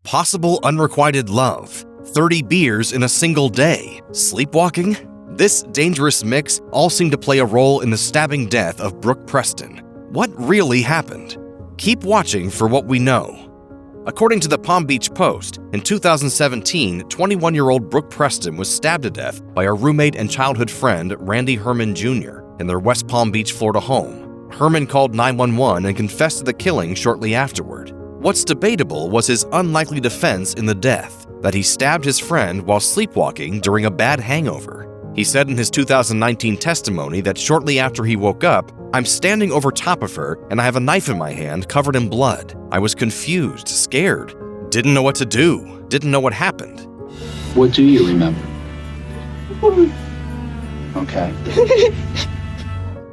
Possible unrequited love, 30 beers in a single day, sleepwalking? This dangerous mix all seem to play a role in the stabbing death of Brooke Preston. What really happened? Keep watching for what we know. According to the Palm Beach Post, in 2017, 21-year-old Brooke Preston was stabbed to death by her roommate and childhood friend, Randy Herman Jr., in their West Palm Beach, Florida home. Herman called 911 and confessed to the killing shortly afterward. What's debatable was his unlikely defense in the death, that he stabbed his friend while sleepwalking during a bad hangover. He said in his 2019 testimony that shortly after he woke up, "I'm standing over top of her and I have a knife in my hand covered in blood. I was confused, scared, didn't know what to do, didn't know what happened." What do you remember? Okay.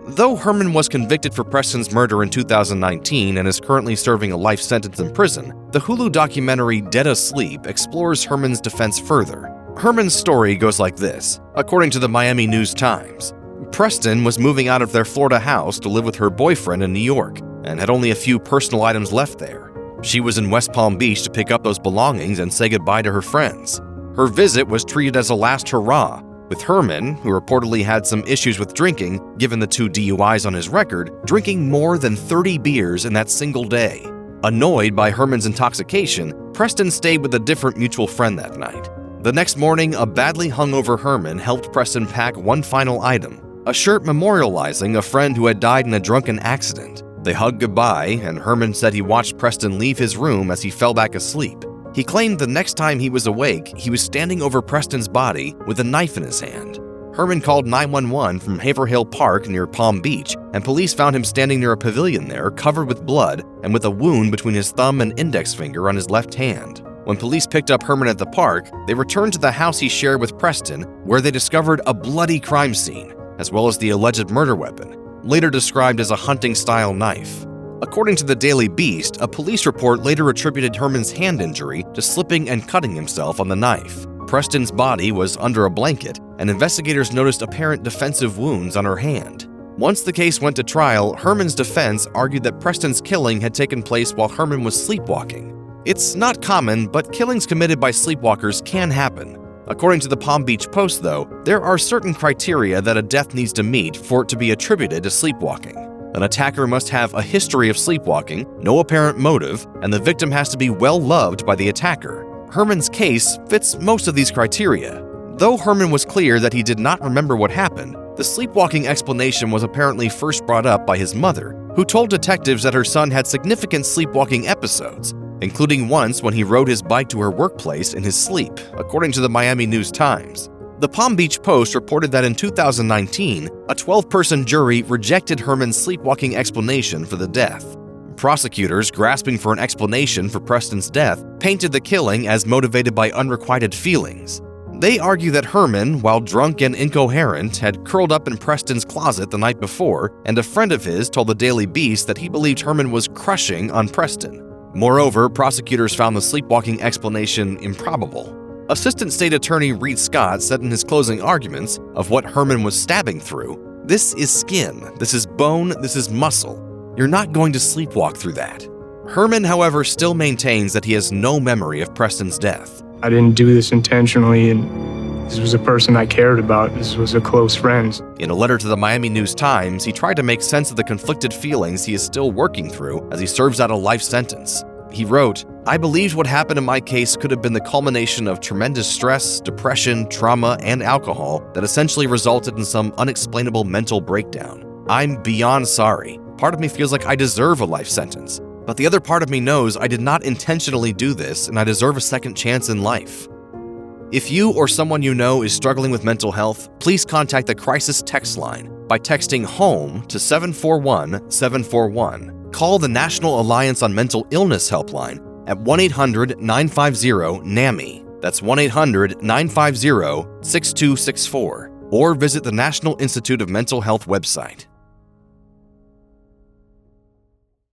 Though Herman was convicted for Preston's murder in 2019 and is currently serving a life sentence in prison, the Hulu documentary Dead Asleep explores Herman's defense further. Herman's story goes like this, according to the Miami News-Times. Preston was moving out of their Florida house to live with her boyfriend in New York and had only a few personal items left there. She was in West Palm Beach to pick up those belongings and say goodbye to her friends. Her visit was treated as a last hurrah, with Herman, who reportedly had some issues with drinking, given the 2 DUIs on his record, drinking more than 30 beers in that single day. Annoyed by Herman's intoxication, Preston stayed with a different mutual friend that night. The next morning, a badly hungover Herman helped Preston pack one final item, a shirt memorializing a friend who had died in a drunken accident. They hugged goodbye, and Herman said he watched Preston leave his room as he fell back asleep. He claimed the next time he was awake, he was standing over Preston's body with a knife in his hand. Herman called 911 from Haverhill Park near Palm Beach, and police found him standing near a pavilion there covered with blood and with a wound between his thumb and index finger on his left hand. When police picked up Herman at the park, they returned to the house he shared with Preston, where they discovered a bloody crime scene, as well as the alleged murder weapon, later described as a hunting-style knife. According to the Daily Beast, a police report later attributed Herman's hand injury to slipping and cutting himself on the knife. Preston's body was under a blanket, and investigators noticed apparent defensive wounds on her hand. Once the case went to trial, Herman's defense argued that Preston's killing had taken place while Herman was sleepwalking. It's not common, but killings committed by sleepwalkers can happen. According to the Palm Beach Post, though, there are certain criteria that a death needs to meet for it to be attributed to sleepwalking. An attacker must have a history of sleepwalking, no apparent motive, and the victim has to be well loved by the attacker. Herman's case fits most of these criteria. Though Herman was clear that he did not remember what happened, the sleepwalking explanation was apparently first brought up by his mother, who told detectives that her son had significant sleepwalking episodes, including once when he rode his bike to her workplace in his sleep, according to the Miami News-Times. The Palm Beach Post reported that in 2019, a 12-person jury rejected Herman's sleepwalking explanation for the death. Prosecutors, grasping for an explanation for Preston's death, painted the killing as motivated by unrequited feelings. They argue that Herman, while drunk and incoherent, had curled up in Preston's closet the night before, and a friend of his told the Daily Beast that he believed Herman was crushing on Preston. Moreover, prosecutors found the sleepwalking explanation improbable. Assistant State Attorney Reed Scott said in his closing arguments of what Herman was stabbing through, "This is skin, this is bone, this is muscle. You're not going to sleepwalk through that." Herman, however, still maintains that he has no memory of Preston's death. "I didn't do this intentionally, and this was a person I cared about. This was a close friend." In a letter to the Miami News-Times, he tried to make sense of the conflicted feelings he is still working through as he serves out a life sentence. He wrote, "I believed what happened in my case could have been the culmination of tremendous stress, depression, trauma, and alcohol that essentially resulted in some unexplainable mental breakdown. I'm beyond sorry. Part of me feels like I deserve a life sentence, but the other part of me knows I did not intentionally do this and I deserve a second chance in life." If you or someone you know is struggling with mental health, please contact the Crisis Text Line by texting HOME to 741-741. Call the National Alliance on Mental Illness helpline at 1-800-950-NAMI. That's 1-800-950-6264. Or visit the National Institute of Mental Health website.